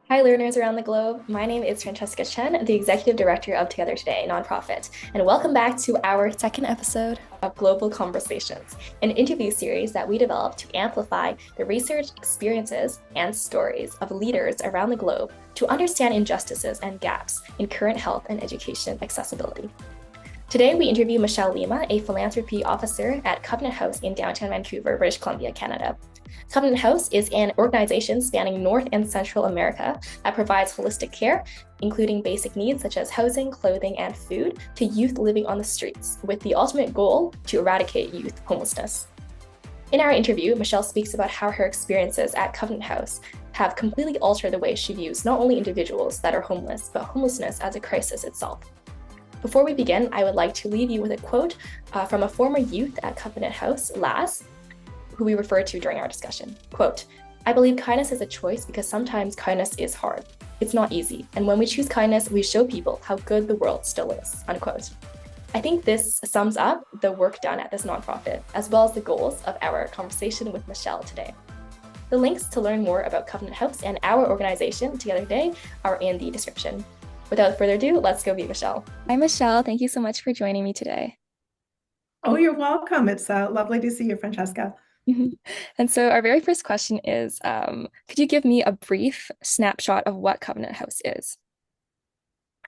Hi, learners around the globe. My name is Francesca Chen, the Executive Director of Together Today nonprofit, and welcome back to our second episode of Global Conversations, an interview series that we developed to amplify the research, experiences, and stories of leaders around the globe to understand injustices and gaps in current health and education accessibility. Today, we interview Michelle Lima, a Philanthropy Officer at Covenant House in downtown Vancouver, British Columbia, Canada. Covenant House is an organization spanning North and Central America that provides holistic care, including basic needs such as housing, clothing, and food, to youth living on the streets, with the ultimate goal to eradicate youth homelessness. In our interview, Michelle speaks about how her experiences at Covenant House have completely altered the way she views not only individuals that are homeless, but homelessness as a crisis itself. Before we begin, I would like to leave you with a quote from a former youth at Covenant House, Laz, who we referred to during our discussion. Quote, "I believe kindness is a choice because sometimes kindness is hard. It's not easy. And when we choose kindness, we show people how good the world still is." Unquote. I think this sums up the work done at this nonprofit, as well as the goals of our conversation with Michelle today. The links to learn more about Covenant House and our organization, Together Today, are in the description. Without further ado, let's go meet Michelle. Hi, Michelle. Thank you so much for joining me today. Oh, you're welcome. It's lovely to see you, Francesca. And so our very first question is, could you give me a brief snapshot of what Covenant House is?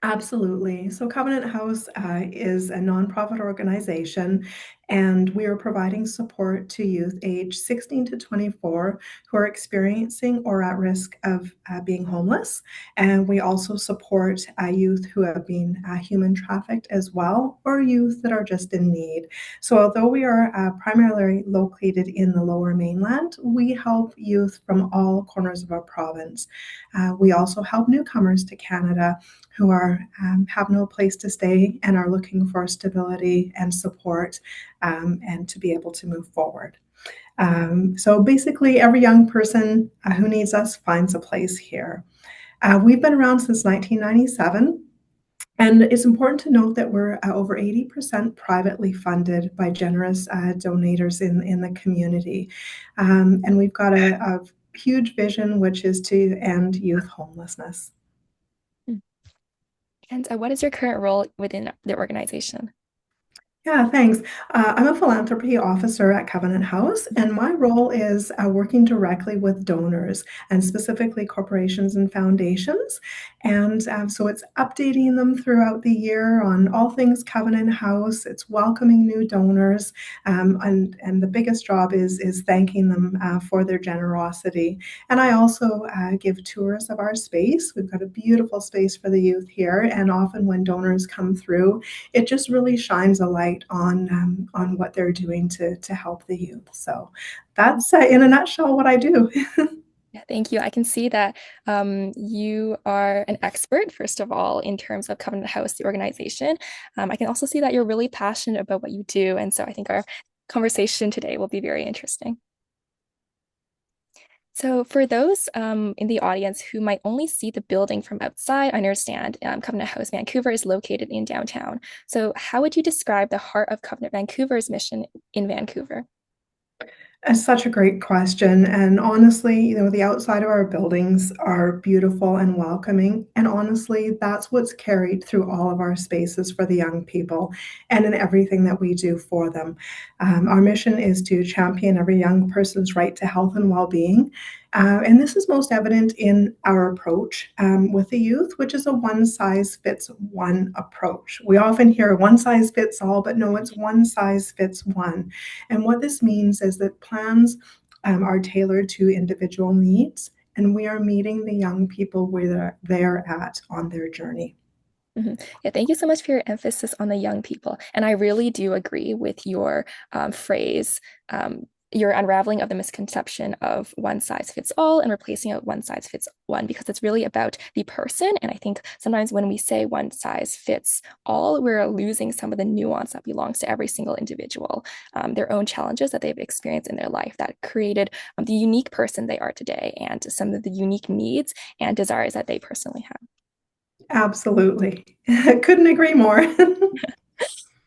Absolutely. So Covenant House is a nonprofit organization, and we are providing support to youth age 16 to 24 who are experiencing or at risk of being homeless. And we also support youth who have been human trafficked as well, or youth that are just in need. So although we are primarily located in the Lower Mainland, we help youth from all corners of our province. We also help newcomers to Canada who have no place to stay and are looking for stability and support and to be able to move forward. So basically, every young person who needs us finds a place here. We've been around since 1997. And it's important to note that we're over 80% privately funded by generous donors in the community. And we've got a huge vision, which is to end youth homelessness. And what is your current role within the organization? Yeah, thanks. I'm a philanthropy officer at Covenant House, and my role is working directly with donors and specifically corporations and foundations. And so it's updating them throughout the year on all things Covenant House. It's welcoming new donors, and the biggest job is thanking them for their generosity. And I also give tours of our space. We've got a beautiful space for the youth here, and often when donors come through, it just really shines a light on what they're doing to help the youth. So that's in a nutshell what I do. Yeah, thank you. I can see that you are an expert, first of all, in terms of Covenant House, the organization. I can also see that you're really passionate about what you do. And so I think our conversation today will be very interesting. So for those in the audience who might only see the building from outside, I understand Covenant House Vancouver is located in downtown. So how would you describe the heart of Covenant Vancouver's mission in Vancouver? It's such a great question. And honestly, the outside of our buildings are beautiful and welcoming. And honestly, that's what's carried through all of our spaces for the young people and in everything that we do for them. Our mission is to champion every young person's right to health and well-being. And this is most evident in our approach with the youth, which is a one-size-fits-one approach. We often hear one-size-fits-all, but no, it's one-size-fits-one. And what this means is that plans are tailored to individual needs, and we are meeting the young people where they're at on their journey. Yeah, thank you so much for your emphasis on the young people. And I really do agree with your phrase, your unraveling of the misconception of one size fits all and replacing it one size fits one, because it's really about the person. And I think sometimes when we say one size fits all, we're losing some of the nuance that belongs to every single individual, their own challenges that they've experienced in their life that created the unique person they are today and some of the unique needs and desires that they personally have. Absolutely. Couldn't agree more.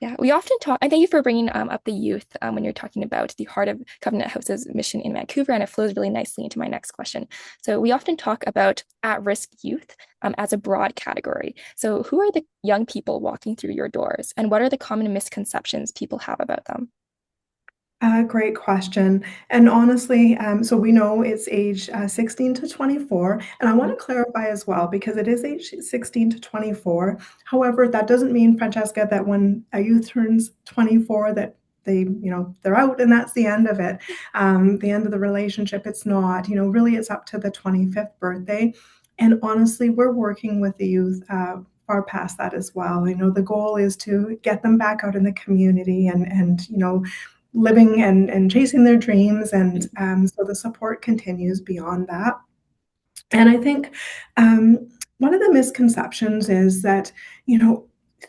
Yeah, we often talk, and thank you for bringing up the youth when you're talking about the Heart of Covenant House's mission in Vancouver, and it flows really nicely into my next question. So, we often talk about at risk youth as a broad category. So, who are the young people walking through your doors, and what are the common misconceptions people have about them? Great question. And honestly, so we know it's age 16 to 24. And I want Mhm. to clarify as well, because it is age 16 to 24. However, that doesn't mean, Francesca, that when a youth turns 24, that they're out and that's the end of it. The end of the relationship. It's not, really it's up to the 25th birthday. And honestly, we're working with the youth far past that as well. The goal is to get them back out in the community and living and chasing their dreams. And so the support continues beyond that. And I think one of the misconceptions is that,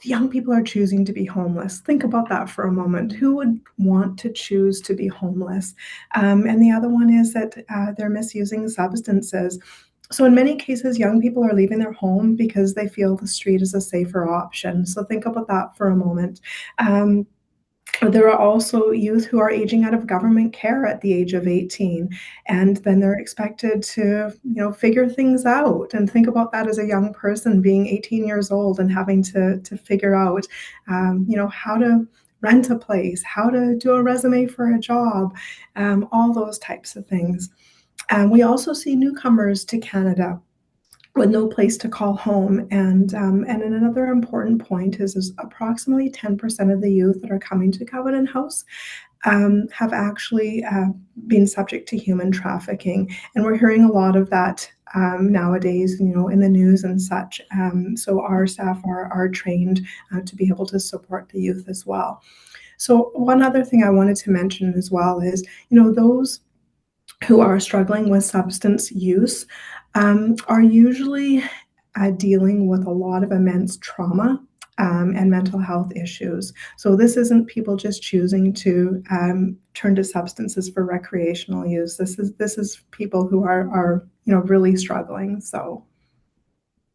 young people are choosing to be homeless. Think about that for a moment. Who would want to choose to be homeless? And the other one is that they're misusing substances. So, in many cases, young people are leaving their home because they feel the street is a safer option. So, think about that for a moment. Um, there are also youth who are aging out of government care at the age of 18, and then they're expected to, figure things out. And think about that as a young person being 18 years old and having to figure out, how to rent a place, how to do a resume for a job, all those types of things. We also see newcomers to Canada with no place to call home. And another important point is approximately 10% of the youth that are coming to Covenant House have actually been subject to human trafficking. And we're hearing a lot of that nowadays, in the news and such. So our staff are trained to be able to support the youth as well. So one other thing I wanted to mention as well is, those who are struggling with substance use are usually dealing with a lot of immense trauma and mental health issues. So this isn't people just choosing to turn to substances for recreational use. This is people who are really struggling. So.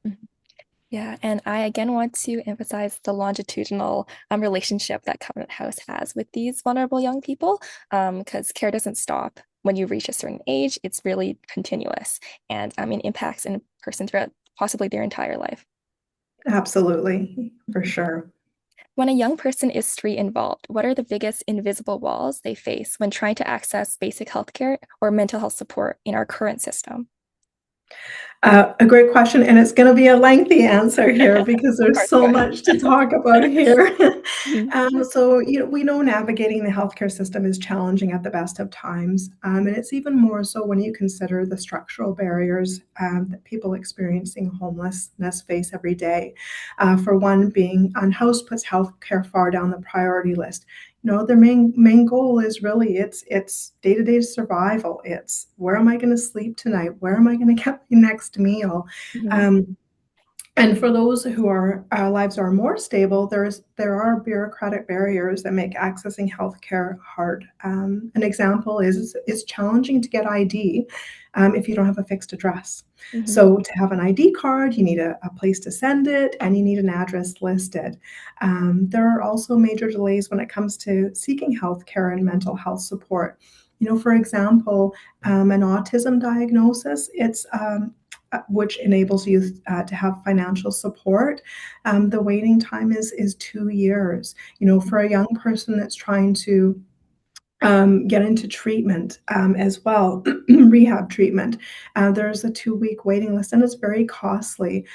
Mhm. Yeah, and I again want to emphasize the longitudinal relationship that Covenant House has with these vulnerable young people, because care doesn't stop when you reach a certain age. It's really continuous, and it impacts a person throughout possibly their entire life. Absolutely, for sure. When a young person is street involved, what are the biggest invisible walls they face when trying to access basic healthcare or mental health support in our current system? A great question, and it's going to be a lengthy answer here because Of there's course, go so ahead. much to talk about here. Mhm. So, we know navigating the healthcare system is challenging at the best of times, and it's even more so when you consider the structural barriers that people experiencing homelessness face every day. For one, being unhoused puts healthcare far down the priority list. Their main goal is really it's day-to-day survival. It's where am I going to sleep tonight? Where am I going to get my next meal? Mhm. Um, and for those who are lives are more stable, there are bureaucratic barriers that make accessing healthcare hard. An example is it's challenging to get ID if you don't have a fixed address. Mhm. So to have an ID card, you need a place to send it, and you need an address listed. There are also major delays when it comes to seeking healthcare and mental health support. For example, an autism diagnosis, it's which enables youth to have financial support. The waiting time is 2 years. For a young person that's trying to get into treatment as well, rehab treatment. There's a 2-week waiting list, and it's very costly.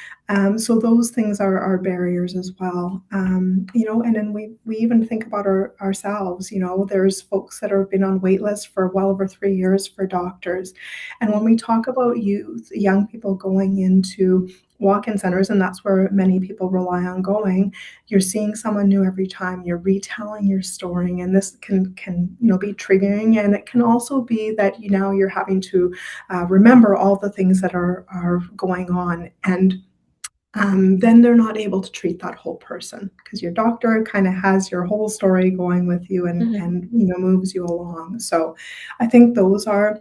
So those things are barriers as well. And then we even think about ourselves. There's folks that have been on wait lists for well over 3 years for doctors. And when we talk about youth, young people going into walk-in centers, and that's where many people rely on going, you're seeing someone new every time, you're retelling your story, and this can be triggering. And it can also be that now you're having to remember all the things that are going on. And then they're not able to treat that whole person because your doctor kind of has your whole story going with you and Mhm. moves you along. So I think those are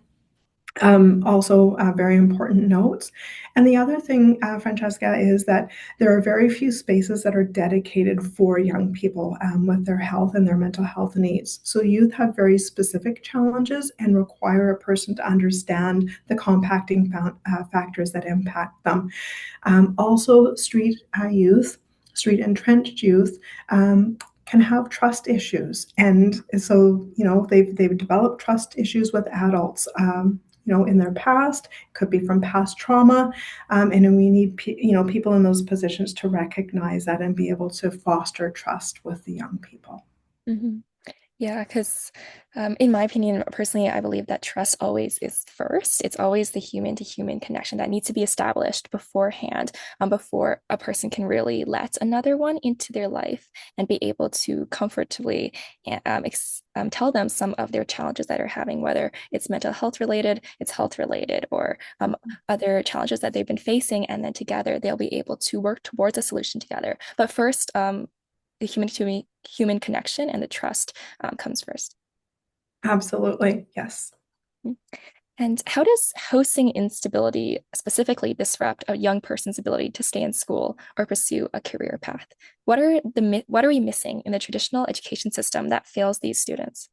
Also, very important notes. And the other thing, Francesca, is that there are very few spaces that are dedicated for young people with their health and their mental health needs. So, youth have very specific challenges and require a person to understand the compacting factors that impact them. Also, street entrenched youth, can have trust issues, and so they've developed trust issues with adults. In their past, it could be from past trauma, and then we need people in those positions to recognize that and be able to foster trust with the young people. Mm-hmm. Yeah, because in my opinion, personally, I believe that trust always is first. It's always the human to human connection that needs to be established beforehand, before a person can really let another one into their life and be able to comfortably tell them some of their challenges that are having, whether it's mental health related, it's health related, or other challenges that they've been facing. And then together they'll be able to work towards a solution together. But first, the human to human connection and the trust comes first. Absolutely, yes. And how does housing instability specifically disrupt a young person's ability to stay in school or pursue a career path? What are we missing in the traditional education system that fails these students?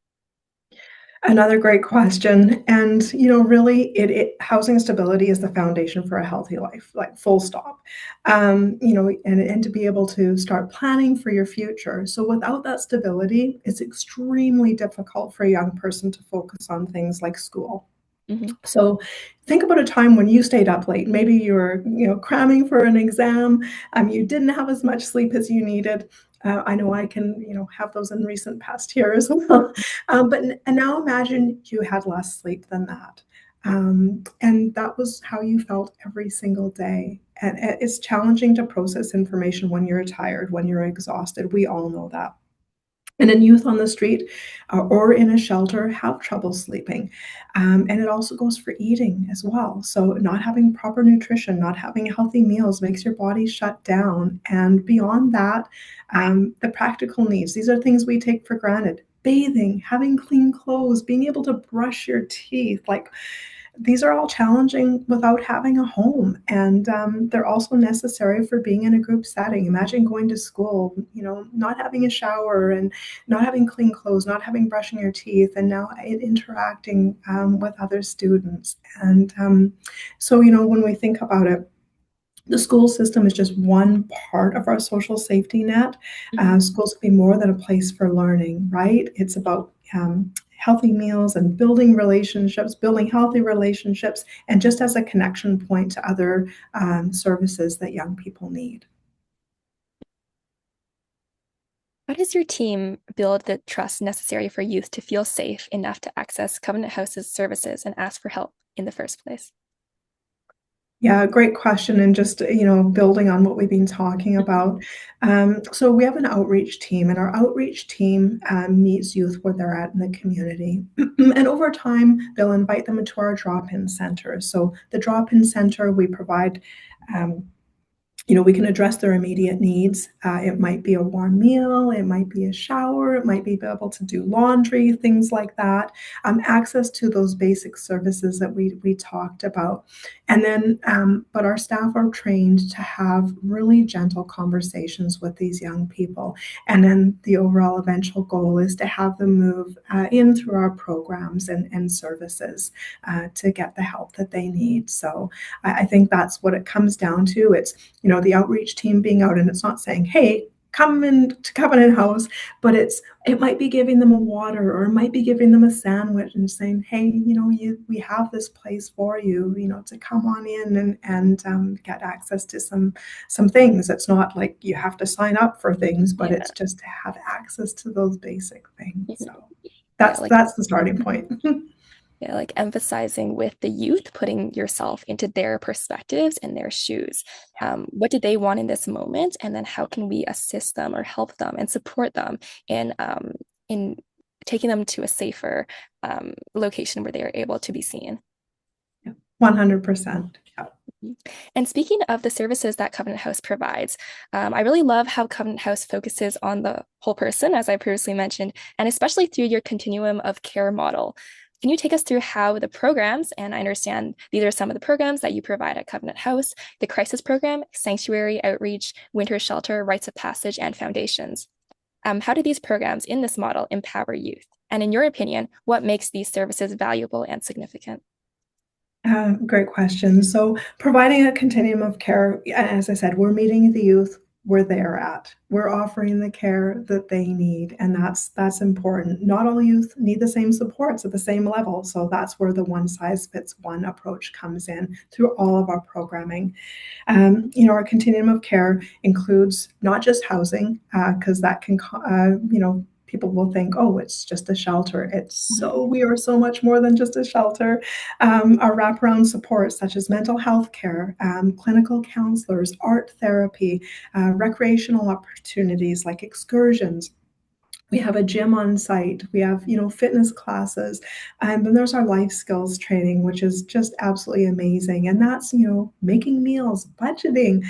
Another great question. And, really, housing stability is the foundation for a healthy life, like full stop. And to be able to start planning for your future. So without that stability, it's extremely difficult for a young person to focus on things like school. Mhm. So think about a time when you stayed up late. Maybe you were, cramming for an exam. You didn't have as much sleep as you needed. I know I can, have those in recent past here as well. And now imagine you had less sleep than that. And that was how you felt every single day. And it's challenging to process information when you're tired, when you're exhausted. We all know that. And then youth on the street or in a shelter have trouble sleeping. And it also goes for eating as well. So, not having proper nutrition, not having healthy meals makes your body shut down. And beyond that, the practical needs, these are things we take for granted. Bathing, having clean clothes, being able to brush your teeth, like these are all challenging without having a home, and they're also necessary for being in a group setting. Imagine going to school, not having a shower and not having clean clothes, not having brushing your teeth, and now interacting with other students. And so, when we think about it, the school system is just one part of our social safety net. Mhm. Schools can be more than a place for learning, right? It's about healthy meals and building relationships, building healthy relationships, and just as a connection point to other services that young people need. How does your team build the trust necessary for youth to feel safe enough to access Covenant House's services and ask for help in the first place? Yeah, great question. And just, building on what we've been talking about. So we have an outreach team, and our outreach team meets youth where they're at in the community. And over time, they'll invite them into our drop-in center. So the drop-in center, we provide um, we can address their immediate needs. It might be a warm meal, it might be a shower, it might be able to do laundry, things like that. Access to those basic services that we talked about. And then, but our staff are trained to have really gentle conversations with these young people. And then the overall eventual goal is to have them move in through our programs and services to get the help that they need. So I think that's what it comes down to. It's the outreach team being out, and it's not saying, hey, come into Covenant House, but it might be giving them a water, or it might be giving them a sandwich and saying, hey, we have this place for you, to come on in and get access to some things. It's not like you have to sign up for things, but Yeah. it's just to have access to those basic things. So Mhm. Yeah, that's the starting point. yeah, like emphasizing with the youth, putting yourself into their perspectives and their shoes. What do they want in this moment? And then how can we assist them or help them and support them in taking them to a safer location where they are able to be seen? 100%. Yeah. And speaking of the services that Covenant House provides, I really love how Covenant House focuses on the whole person, as I previously mentioned, and especially through your continuum of care model. Can you take us through how the programs, and I understand these are some of the programs that you provide at Covenant House, the crisis program, sanctuary outreach, winter shelter, rites of passage, and foundations. How do these programs in this model empower youth? And in your opinion, what makes these services valuable and significant? Great question. So, providing a continuum of care, as I said, we're meeting the youth where they're at. We're offering the care that they need, and that's important. Not all youth need the same supports at the same level, so that's where the one size fits one approach comes in through all of our programming. Our continuum of care includes not just housing, because that can, people will think, oh, it's just a shelter. We are so much more than just a shelter. Our wraparound support, such as mental health care, clinical counselors, art therapy, recreational opportunities like excursions. We have a gym on site. We have, fitness classes. And then there's our life skills training, which is just absolutely amazing. And that's, making meals, budgeting,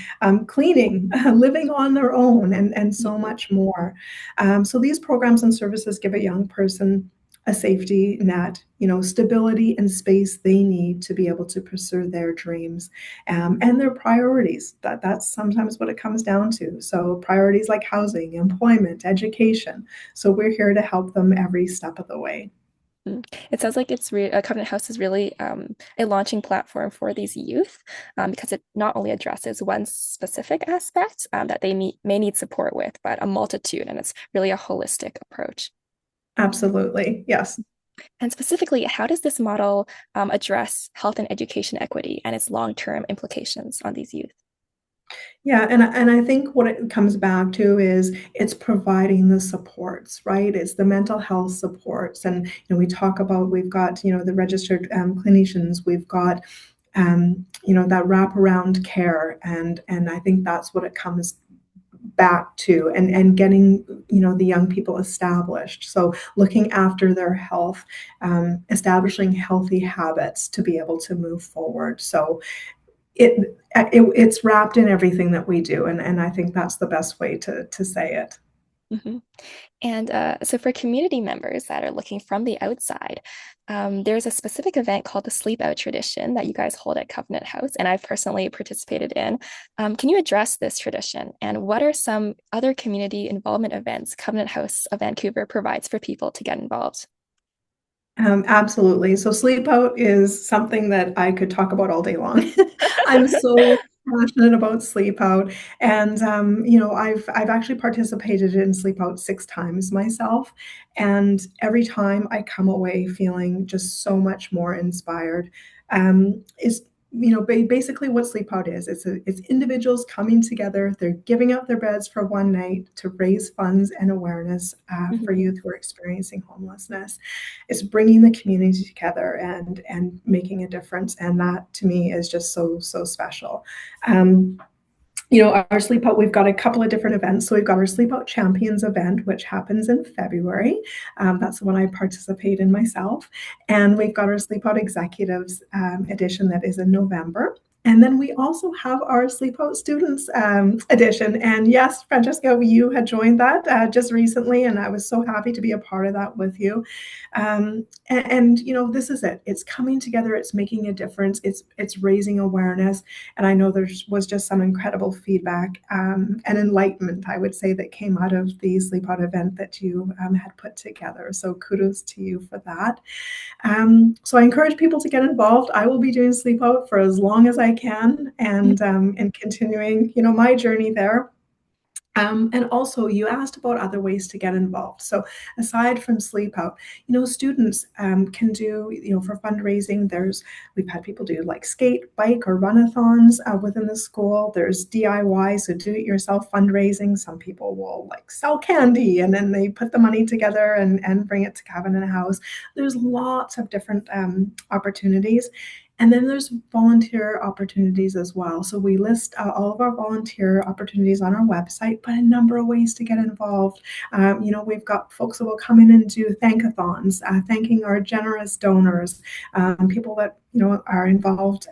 cleaning, living on their own, and so much more. So these programs and services give a young person a safety net, stability and space they need to be able to pursue their dreams, and their priorities. That's sometimes what it comes down to. So priorities like housing, employment, education. So we're here to help them every step of the way. It sounds like Covenant House is really a launching platform for these youth because it not only addresses one specific aspect that they may need support with, but a multitude, and it's really a holistic approach. Absolutely. Yes. And specifically, how does this model address health and education equity and its long-term implications on these youth? Yeah, and I think what it comes back to is it's providing the supports, right? It's the mental health supports, and we talk about we've got the registered clinicians, we've got that wraparound care, and I think that's what it comes back to, and getting the young people established. So looking after their health, establishing healthy habits to be able to move forward. So it's wrapped in everything that we do, and I think that's the best way to say it. Mhm. And so, for community members that are looking from the outside, there's a specific event called the Sleep Out Tradition that you guys hold at Covenant House, and I've personally participated in. Can you address this tradition, and what are some other community involvement events Covenant House of Vancouver provides for people to get involved? Absolutely. So sleep out is something that I could talk about all day long. I'm so passionate about sleep out, and I've actually participated in sleep out 6 times myself, and every time I come away feeling just so much more inspired. Is basically what sleep out is. It's individuals coming together. They're giving up their beds for one night to raise funds and awareness for Mhm. youth who are experiencing homelessness. It's bringing the community together and making a difference, and that to me is just so special. um, our sleep out, we've got a couple of different events. So we've got our sleep out champions event, which happens in February. That's the one I participate in myself. And we've got our sleep out executives edition that is in November. And then we also have our Sleep Out Students edition. And yes, Francesca, you had joined that just recently, and I was so happy to be a part of that with you. This is it. It's coming together. It's making a difference. It's raising awareness. And I know there was just some incredible feedback and enlightenment, I would say, that came out of the Sleep Out event that you had put together. So kudos to you for that. So I encourage people to get involved. I will be doing Sleep Out for as long as I can, and continuing, my journey there. And also, you asked about other ways to get involved. So, aside from sleep out, students can do, for fundraising. We've had people do like skate, bike, or runathons within the school. There's DIY, so do-it-yourself fundraising. Some people will like sell candy, and then they put the money together and bring it to Covenant House. There's lots of different opportunities. And then there's volunteer opportunities as well. So we list all of our volunteer opportunities on our website, but a number of ways to get involved. We've got folks that will come in and do thankathons, thanking our generous donors, people that are involved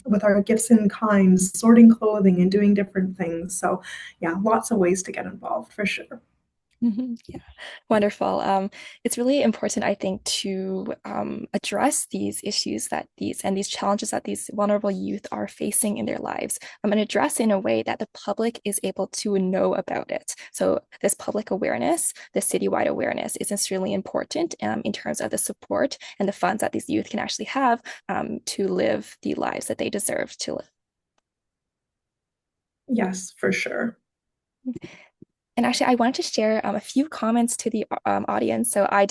with our gifts in kinds, sorting clothing and doing different things. So yeah, lots of ways to get involved for sure. Yeah, wonderful. It's really important, I think, to address these issues that these challenges that these vulnerable youth are facing in their lives, and address in a way that the public is able to know about it. So this public awareness, this citywide awareness, is extremely important in terms of the support and the funds that these youth can actually have to live the lives that they deserve to live. Yes, for sure. And actually, I wanted to share a few comments to the audience. So I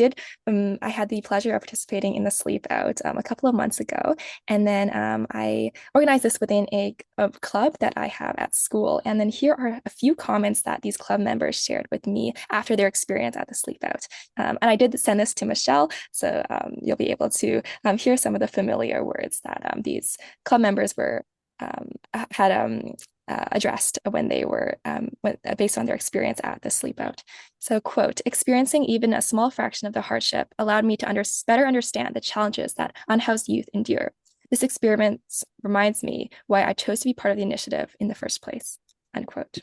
had the pleasure of participating in the Sleep Out a couple of months ago. And then I organized this within a club that I have at school. And then here are a few comments that these club members shared with me after their experience at the Sleep Out. And I did send this to Michelle. So you'll be able to hear some of the familiar words that these club members had addressed when they were based on their experience at the sleep out. So, quote, experiencing even a small fraction of the hardship allowed me to better understand the challenges that unhoused youth endure. This experience reminds me why I chose to be part of the initiative in the first place, unquote.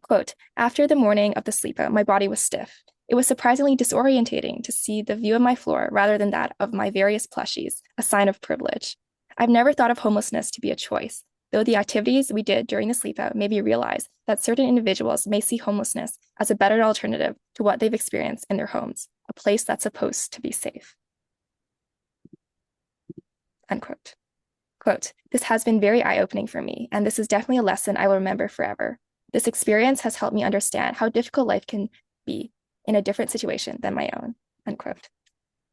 Quote, after the morning of the sleep out, my body was stiff. It was surprisingly disorientating to see the view of my floor rather than that of my various plushies, a sign of privilege. I've never thought of homelessness to be a choice, though the activities we did during the sleepout made me realize that certain individuals may see homelessness as a better alternative to what they've experienced in their homes, a place that's supposed to be safe. Unquote. Quote, this has been very eye-opening for me, and this is definitely a lesson I will remember forever. This experience has helped me understand how difficult life can be in a different situation than my own, unquote.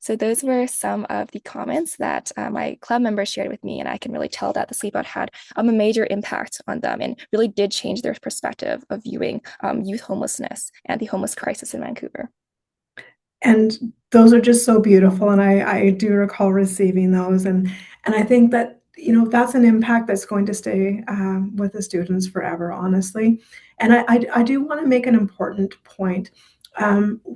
So those were some of the comments that my club members shared with me, and I can really tell that the sleep out had a major impact on them and really did change their perspective of viewing youth homelessness and the homeless crisis in Vancouver. And those are just so beautiful, and I do recall receiving those, and I think that, you know, that's an impact that's going to stay with the students forever, honestly. And I do want to make an important point.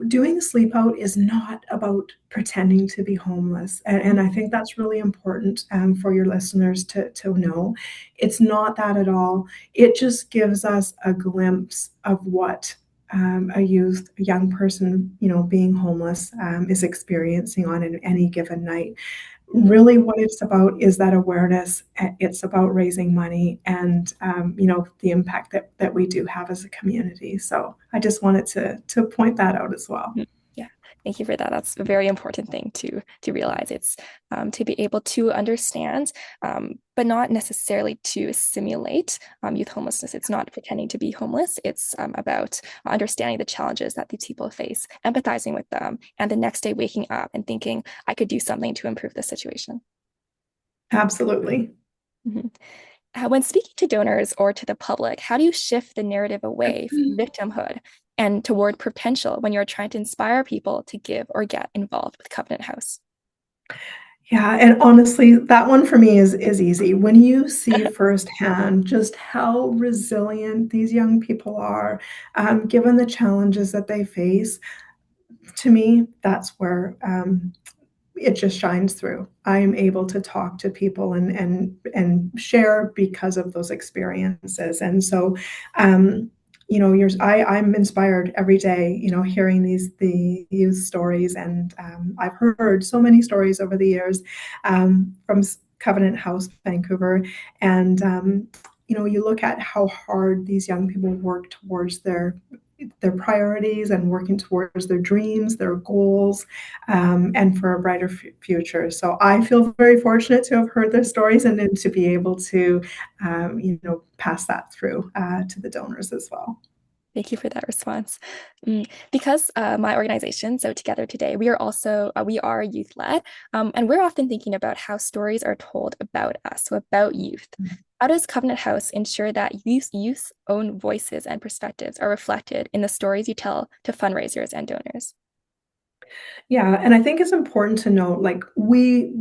Doing sleep out is not about pretending to be homeless, and I think that's really important for your listeners to know. It's not that at all. It just gives us a glimpse of what a youth, a young person, you know, being homeless is experiencing on any given night. Really, what it's about is that awareness. It's about raising money and, you know, the impact that we do have as a community. So I just wanted to point that out as well. Yeah, thank you for that. That's a very important thing to realize. It's to be able to understand, but not necessarily to simulate youth homelessness. It's not pretending to be homeless. It's about understanding the challenges that these people face, empathizing with them, and the next day waking up and thinking, I could do something to improve this situation. Absolutely. Mhm. When speaking to donors or to the public, how do you shift the narrative away from victimhood and toward potential when you're trying to inspire people to give or get involved with Covenant House? Yeah, and honestly, that one for me is easy. When you see firsthand just how resilient these young people are, given the challenges that they face, to me, that's where it just shines through. I'm able to talk to people and share because of those experiences. And so, you know, I'm inspired every day, you know, hearing the youth stories, and I've heard so many stories over the years from Covenant House Vancouver, and you know, you look at how hard these young people work towards their priorities and working towards their dreams, their goals, and for a brighter future. So I feel very fortunate to have heard their stories and then to be able to, you know, pass that through to the donors as well. Thank you for that response. Because my organization, so Together Today, we are youth led, and we're often thinking about how stories are told about us, so about youth. How does Covenant House ensure that youth's own voices and perspectives are reflected in the stories you tell to fundraisers and donors? Yeah, and I think it's important to note, like we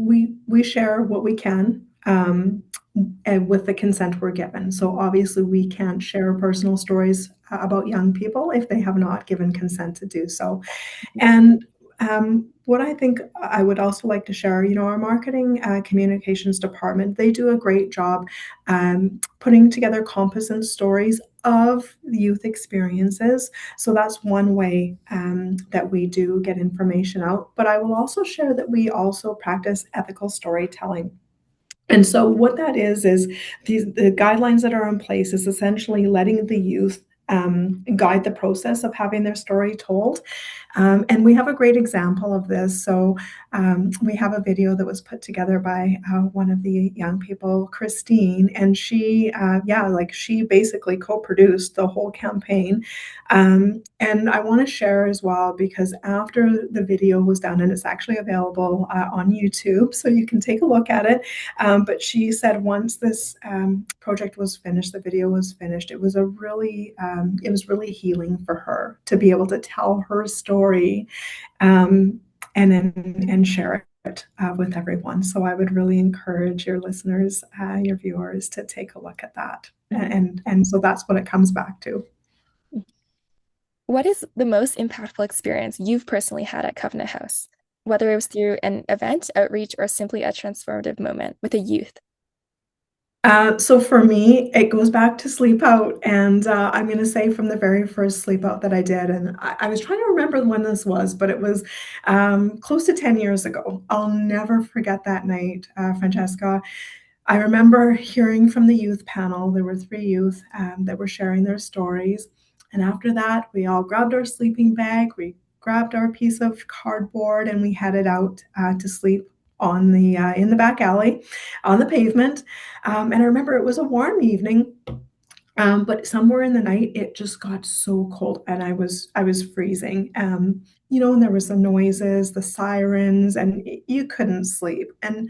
share what we can, and with the consent we're given. So obviously, we can't share personal stories about young people if they have not given consent to do so. And what I think I would also like to share, our marketing communications department, they do a great job putting together composite stories of youth experiences. So that's one way that we do get information out. But I will also share that we also practice ethical storytelling. And so what that is the guidelines that are in place is essentially letting the youth guide the process of having their story told. And we have a great example of this. So we have a video that was put together by one of the young people, Christine, and she basically co-produced the whole campaign. And I want to share as well because after the video was done, and it's actually available on YouTube, so you can take a look at it. But she said once this project was finished, the video was finished, it was really healing for her to be able to tell her story um, and share it with everyone. So I would really encourage your listeners, your viewers, to take a look at that. And so that's what it comes back to. What is the most impactful experience you've personally had at Covenant House, whether it was through an event, outreach, or simply a transformative moment with a youth? So for me, it goes back to sleep out, and I'm going to say from the very first sleep out that I did, and I was trying to remember when this was, but it was close to 10 years ago. I'll never forget that night, Francesca. I remember hearing from the youth panel. There were three youth that were sharing their stories, and after that, we all grabbed our sleeping bag, we grabbed our piece of cardboard, and we headed out to sleep on the in the back alley on the pavement. And I remember it was a warm evening, but somewhere in the night it just got so cold, and I was freezing. And there was the noises, the sirens, and you couldn't sleep. And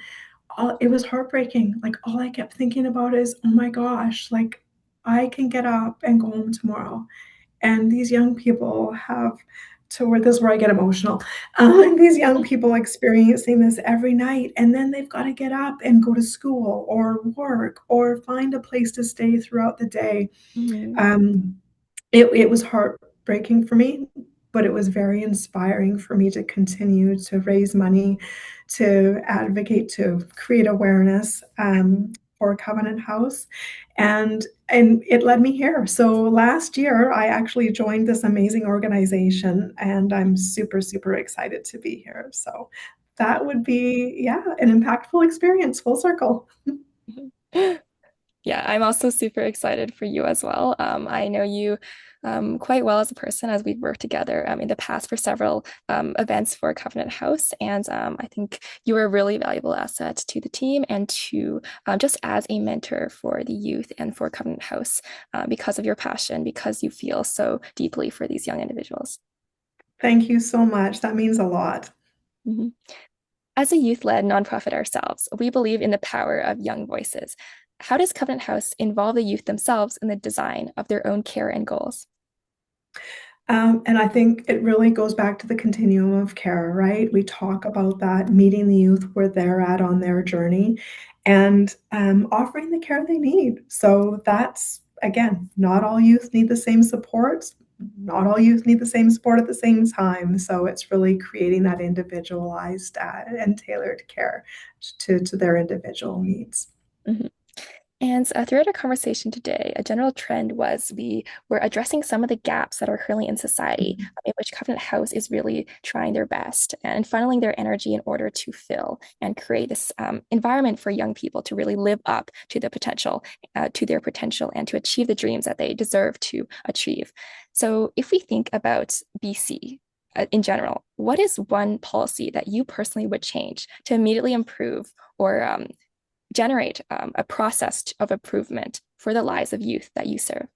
it was heartbreaking. Like all I kept thinking about is, oh my gosh, like I can get up and go home tomorrow. And these young people have to where this is where I get emotional. These young people experiencing this every night, and then they've got to get up and go to school or work or find a place to stay throughout the day. Mhm. Um, it was heartbreaking for me, but it was very inspiring for me to continue to raise money, to advocate, to create awareness for Covenant House, and it led me here. So last year, I actually joined this amazing organization, and I'm super super excited to be here. So that would be an impactful experience, full circle. Yeah, I'm also super excited for you as well. I know you quite well as a person as we've worked together in the past for several events for Covenant House. And I think you are a really valuable asset to the team and to just as a mentor for the youth and for Covenant House because of your passion, because you feel so deeply for these young individuals. Thank you so much. That means a lot. Mhm. As a youth-led nonprofit ourselves, we believe in the power of young voices. How does Covenant House involve the youth themselves in the design of their own care and goals? And I think it really goes back to the continuum of care, right? We talk about that, meeting the youth where they're at on their journey and offering the care they need. So that's, again, not all youth need the same supports. Not all youth need the same support at the same time. So it's really creating that individualized and tailored care to their individual needs. Mhm. And throughout our conversation today, a general trend was we were addressing some of the gaps that are currently in society, in which Covenant House is really trying their best and funneling their energy in order to fill and create this environment for young people to really live up to their potential, and to achieve the dreams that they deserve to achieve. So, if we think about BC, in general, what is one policy that you personally would change to immediately improve or generate a process of improvement for the lives of youth that you serve?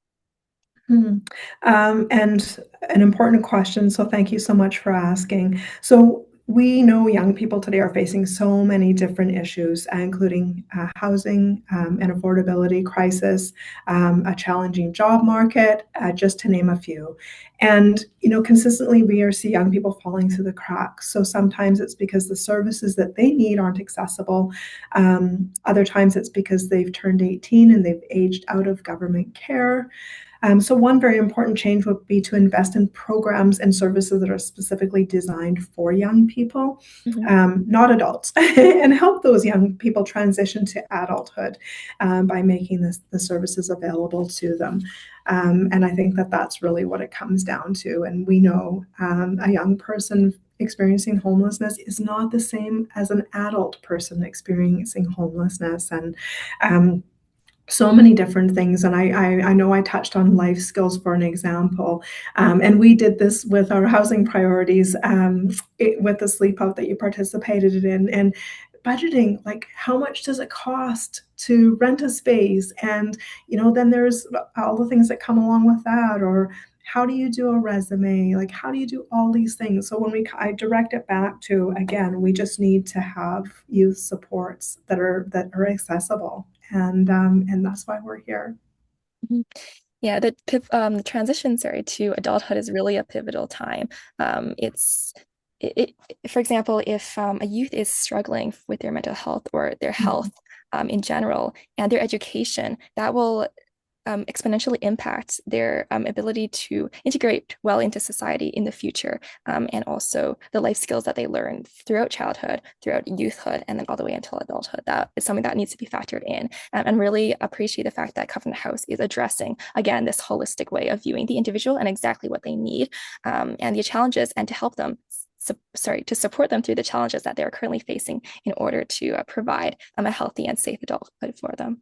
Hmm. And an important question. So thank you so much for asking. So we know young people today are facing so many different issues, including housing and affordability crisis, a challenging job market, just to name a few. And consistently we are see young people falling through the cracks. So sometimes it's because the services that they need aren't accessible. Other times it's because they've turned 18 and they've aged out of government care. So one very important change would be to invest in programs and services that are specifically designed for young people, Mhm. not adults, and help those young people transition to adulthood by making the services available to them. And I think that that's really what it comes down to. And we know a young person experiencing homelessness is not the same as an adult person experiencing homelessness. And so many different things. And I know I touched on life skills for an example. And we did this with our housing priorities with the sleep out that you participated in. And budgeting, like how much does it cost to rent a space? And, then there's all the things that come along with that. Or how do you do a resume? Like, how do you do all these things? So I direct it back to, again, we just need to have youth supports that are accessible, and that's why we're here. Mhm. Yeah, the transition, sorry, to adulthood is really a pivotal time. It's for example, if a youth is struggling with their mental health or their health in general and their education, that will exponentially impact their ability to integrate well into society in the future, and also the life skills that they learn throughout childhood, throughout youthhood, and then all the way until adulthood. That is something that needs to be factored in, and really appreciate the fact that Covenant House is addressing, again, this holistic way of viewing the individual and exactly what they need, and the challenges, and to help them to support them through the challenges that they're currently facing in order to provide a healthy and safe adulthood for them.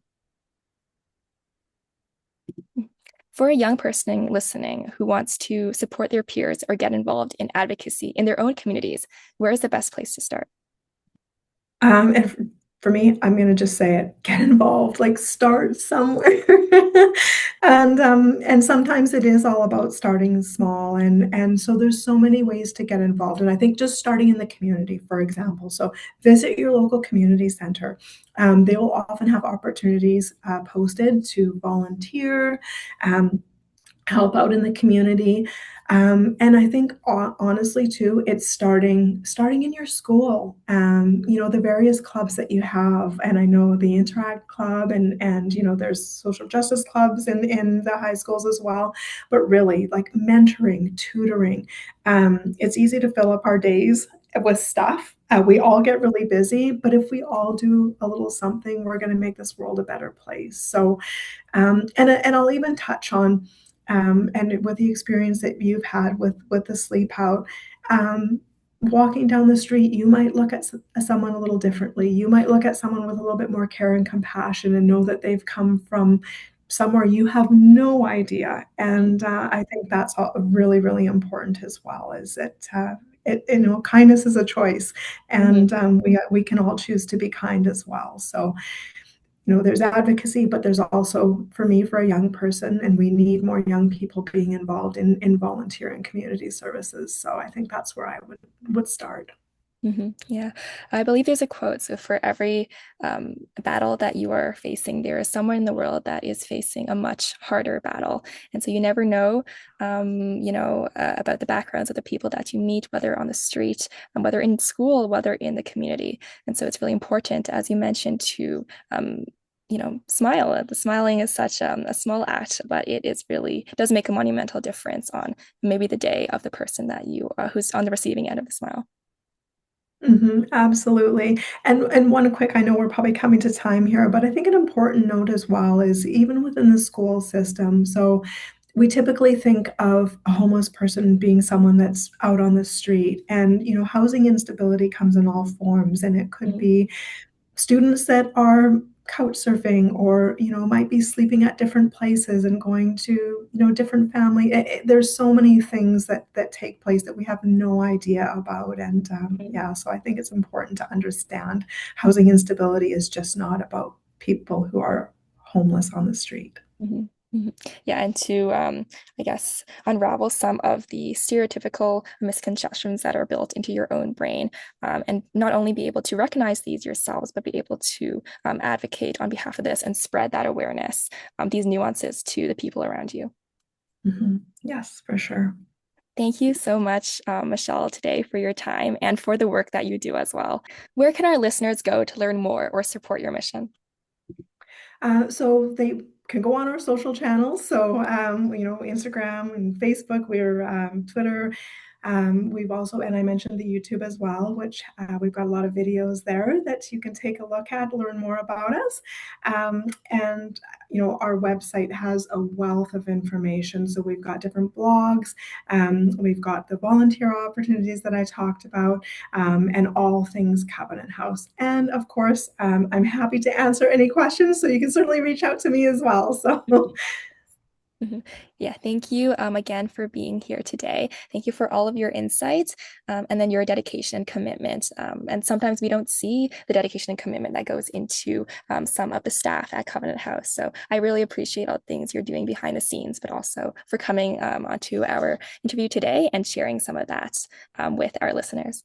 For a young person listening who wants to support their peers or get involved in advocacy in their own communities, where is the best place to start? And for me, I'm going to just say it: get involved, like start somewhere. And sometimes it is all about starting small, and so there's so many ways to get involved. And I think just starting in the community, for example, so visit your local community center. They will often have opportunities posted to volunteer. Um, Help out in the community. And I think honestly too, it's starting in your school. The various clubs that you have, and I know the Interact Club, and there's social justice clubs in the high schools as well. But really, like mentoring, tutoring, it's easy to fill up our days with stuff. We all get really busy, but if we all do a little something, we're going to make this world a better place. So and I'll even touch on, and with the experience that you've had with the sleep out, walking down the street, you might look at someone a little differently. You might look at someone with a little bit more care and compassion, and know that they've come from somewhere you have no idea. And I think that's really, really important as well. Is that kindness is a choice, Mhm. and we can all choose to be kind as well. So there's advocacy, but there's also, for me, for a young person, and we need more young people being involved in volunteer and community services. So I think that's where I would start. Yeah, I believe there's a quote. So for every battle that you are facing, there is someone in the world that is facing a much harder battle. And so you never know, about the backgrounds of the people that you meet, whether on the street, and whether in school, whether in the community. And so it's really important, as you mentioned, to smile. The smiling is such a small act, but it does make a monumental difference on maybe the day of the person that who's on the receiving end of the smile. Absolutely. And one quick, I know we're probably coming to time here, but I think an important note as well is even within the school system. So we typically think of a homeless person being someone that's out on the street, and housing instability comes in all forms, and it could Mhm. be students that are couch surfing, or might be sleeping at different places and going to different family. There's so many things that take place that we have no idea about. And yeah, so I think it's important to understand housing instability is just not about people who are homeless on the street. Mhm, mhm. Yeah, and to I guess unravel some of the stereotypical misconceptions that are built into your own brain, and not only be able to recognize these yourselves, but be able to advocate on behalf of this and spread that awareness, these nuances to the people around you. Yes, for sure. Thank you so much, Michelle, today for your time and for the work that you do as well. Where can our listeners go to learn more or support your mission? So can go on our social channels. So, Instagram and Facebook, we're Twitter. We've also, and I mentioned the YouTube as well, which we've got a lot of videos there that you can take a look at, learn more about us. And our website has a wealth of information. So we've got different blogs, we've got the volunteer opportunities that I talked about, and all things Covenant House. And of course, I'm happy to answer any questions, so you can certainly reach out to me as well. So Yeah, thank you again for being here today. Thank you for all of your insights and then your dedication and commitment. And sometimes we don't see the dedication and commitment that goes into some of the staff at Covenant House. So I really appreciate all the things you're doing behind the scenes, but also for coming onto our interview today and sharing some of that with our listeners.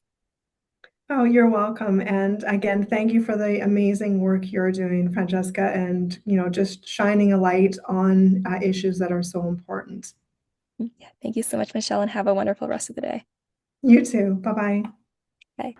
Oh, you're welcome. And again, thank you for the amazing work you're doing, Francesca, and just shining a light on issues that are so important. Yeah, thank you so much, Michelle, and have a wonderful rest of the day. You too. Bye-bye. Bye.